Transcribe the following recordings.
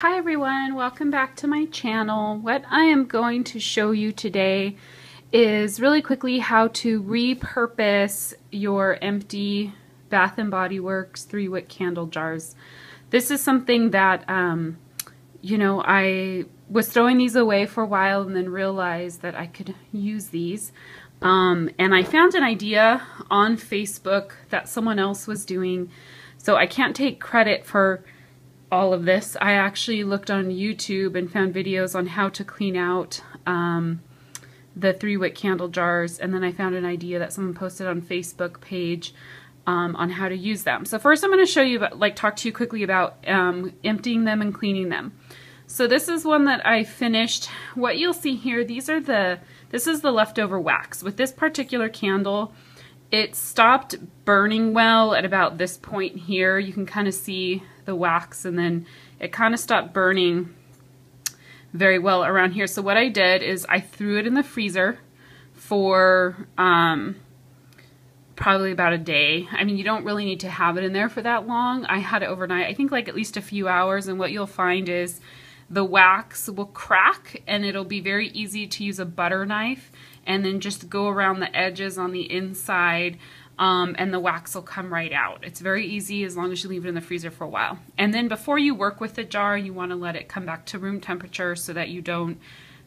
Hi everyone, welcome back to my channel. What I am going to show you today is really quickly how to repurpose your empty Bath & Body Works 3-wick candle jars. This is something that, I was throwing these away for a while and then realized that I could use these. And I found an idea on Facebook that someone else was doing, so I can't take credit for all of this. I actually looked on YouTube and found videos on how to clean out the 3-wick candle jars, and then I found an idea that someone posted on Facebook page on how to use them. So first I'm going to show you, talk to you quickly about emptying them and cleaning them. So this is one that I finished. What you'll see here, this is the leftover wax. With this particular candle, it stopped burning well at about this point here. You can kind of see the wax, and then it kind of stopped burning very well around here. So what I did is I threw it in the freezer for probably about a day. I mean, you don't really need to have it in there for that long. I had it overnight, I think like at least a few hours, and what you'll find is the wax will crack, and it'll be very easy to use a butter knife and then just go around the edges on the inside, and the wax will come right out. It's very easy as long as you leave it in the freezer for a while. And then before you work with the jar, you want to let it come back to room temperature so that you don't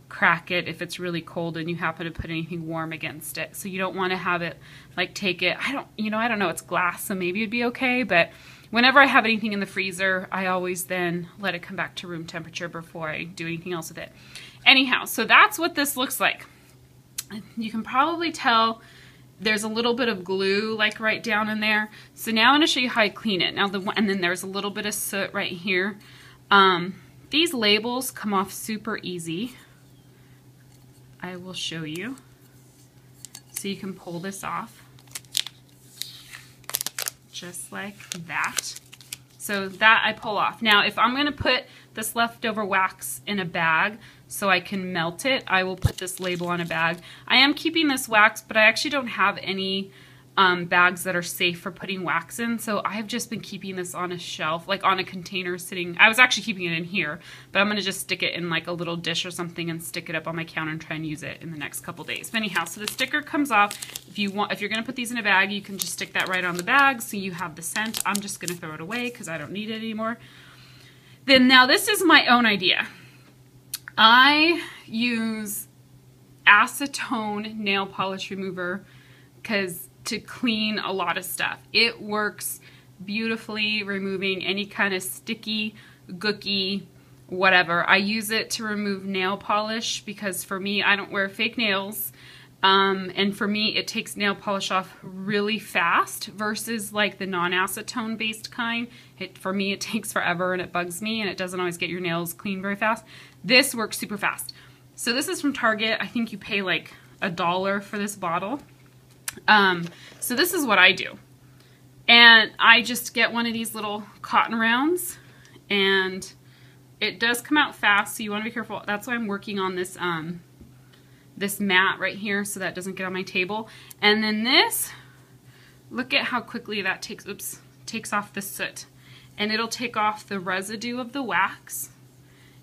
crack it if it's really cold and you happen to put anything warm against it. So you don't want to have it take it, I don't know, it's glass, so maybe it'd be okay, but whenever I have anything in the freezer, I always then let it come back to room temperature before I do anything else with it. Anyhow, so that's what this looks like. You can probably tell there's a little bit of glue right down in there. So now I'm going to show you how I clean it. And then there's a little bit of soot right here. These labels come off super easy. I will show you. So you can pull this off. Just like that. So that I pull off. Now if I'm going to put this leftover wax in a bag so I can melt it, I will put this label on a bag. I am keeping this wax, but I actually don't have any bags that are safe for putting wax in, so I've just been keeping this on a shelf, on a container sitting. I was actually keeping it in here, but I'm going to just stick it in a little dish or something and stick it up on my counter and try and use it in the next couple days. But anyhow, so the sticker comes off. If you're going to put these in a bag, you can just stick that right on the bag so you have the scent. I'm just going to throw it away because I don't need it anymore. Then now this is my own idea. I use acetone nail polish remover to clean a lot of stuff. It works beautifully removing any kind of sticky, gooky, whatever. I use it to remove nail polish because for me, I don't wear fake nails. And for me, it takes nail polish off really fast versus the non-acetone based kind. For me, it takes forever and it bugs me and it doesn't always get your nails clean very fast. This works super fast. So this is from Target. I think you pay $1 for this bottle. So this is what I do. And I just get one of these little cotton rounds, and it does come out fast, so you want to be careful. That's why I'm working on this this mat right here so that doesn't get on my table. And then this, look at how quickly that takes off the soot. And it'll take off the residue of the wax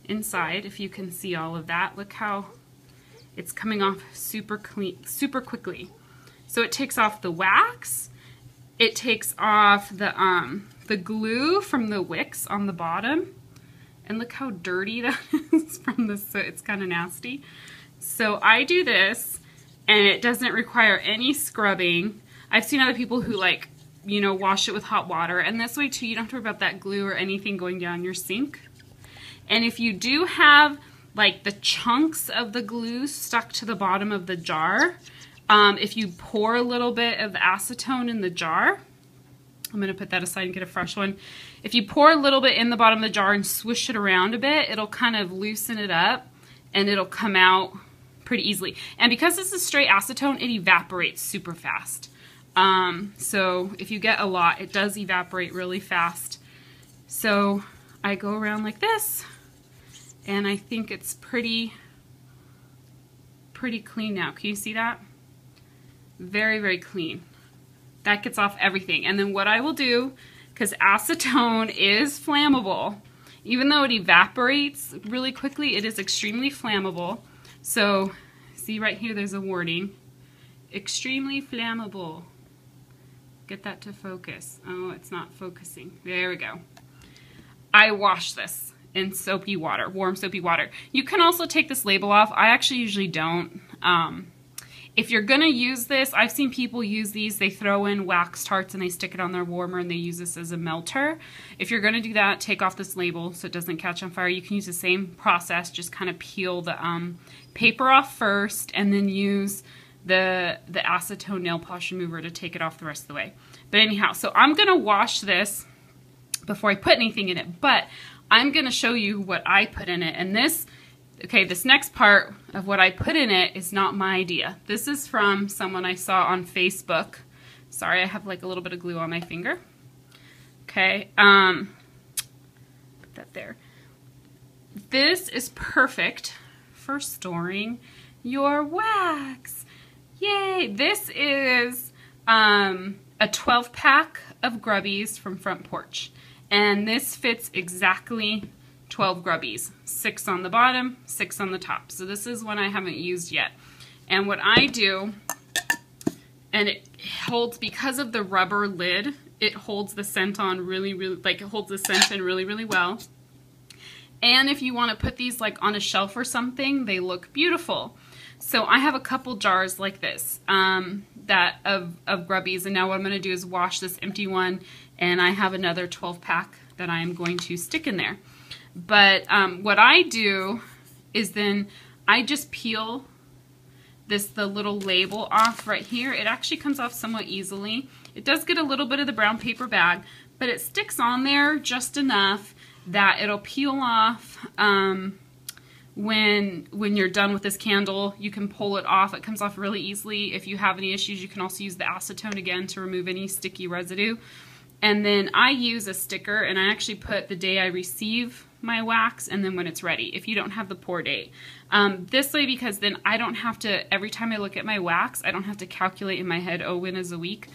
inside, if you can see all of that. Look how it's coming off super quickly. So it takes off the wax, it takes off the glue from the wicks on the bottom, and look how dirty that is from the soot. It's kind of nasty. So I do this, and it doesn't require any scrubbing. I've seen other people who wash it with hot water, and this way too you don't have to worry about that glue or anything going down your sink. And if you do have the chunks of the glue stuck to the bottom of the jar, if you pour a little bit of the acetone in the jar, I'm going to put that aside and get a fresh one. If you pour a little bit in the bottom of the jar and swish it around a bit, it'll kind of loosen it up and it'll come out pretty easily. And because this is straight acetone, it evaporates super fast. So if you get a lot, it does evaporate really fast. So I go around like this, and I think it's pretty clean now. Can you see that? Very, very clean. That gets off everything. And then what I will do, because acetone is flammable, Even though it evaporates really quickly, it is extremely flammable. So see right here, there's a warning. Extremely flammable. Get that to focus. Oh, it's not focusing. There we go. I wash this in soapy water, warm soapy water. You can also take this label off. I actually usually don't. If you're gonna use this, I've seen people use these. They throw in wax tarts and they stick it on their warmer and they use this as a melter. If you're gonna do that, take off this label so it doesn't catch on fire. You can use the same process, just kind of peel the paper off first and then use the acetone nail polish remover to take it off the rest of the way. But anyhow, so I'm gonna wash this before I put anything in it, but I'm gonna show you what I put in it. And this next part of what I put in it is not my idea. This is from someone I saw on Facebook. Sorry, I have like a little bit of glue on my finger. Okay, put that there. This is perfect for storing your wax. Yay! This is a 12-pack of grubbies from Front Porch. And this fits exactly 12 grubbies, 6 on the bottom, 6 on the top. So this is one I haven't used yet. And what I do, and it holds, because of the rubber lid, it holds the scent on really, like it holds the scent in really, really well. And if you want to put these like on a shelf or something, they look beautiful. So I have a couple jars like this of grubbies, and now what I'm going to do is wash this empty one, and I have another 12-pack that I am going to stick in there. But what I do is then I just peel the little label off right here. It actually comes off somewhat easily. It does get a little bit of the brown paper bag, but it sticks on there just enough that it'll peel off when you're done with this candle. You can pull it off. It comes off really easily. If you have any issues, you can also use the acetone again to remove any sticky residue. And then I use a sticker, and I actually put the day I receive my wax and then when it's ready, if you don't have the pour date. This way, because then I don't have to, every time I look at my wax, I don't have to calculate in my head, oh, when is a week?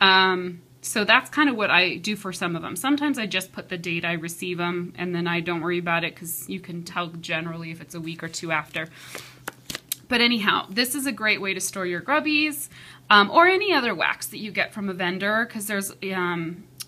So that's kind of what I do for some of them. Sometimes I just put the date I receive them, and then I don't worry about it because you can tell generally if it's a week or two after. But anyhow, this is a great way to store your grubbies or any other wax that you get from a vendor, because there's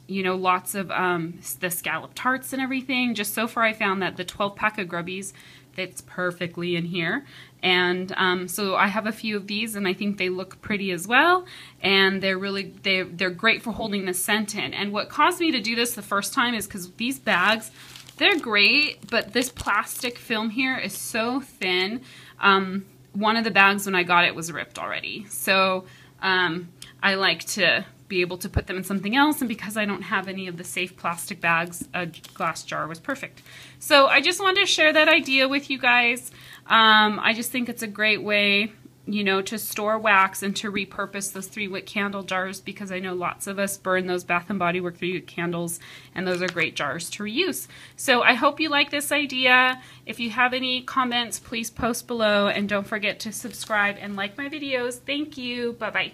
you know, lots of the scallop tarts and everything. Just so far I found that the 12-pack of grubbies fits perfectly in here. And so I have a few of these, and I think they look pretty as well. And they're really, they're great for holding the scent in. And what caused me to do this the first time is because these bags, they're great, but this plastic film here is so thin. One of the bags when I got it was ripped already. So I like to be able to put them in something else, and because I don't have any of the safe plastic bags, a glass jar was perfect. So I just wanted to share that idea with you guys. I just think it's a great way, you know, to store wax and to repurpose those 3-wick candle jars, because I know lots of us burn those Bath & Body Works 3-wick candles, and those are great jars to reuse. So I hope you like this idea. If you have any comments, please post below, and don't forget to subscribe and like my videos. Thank you. Bye-bye.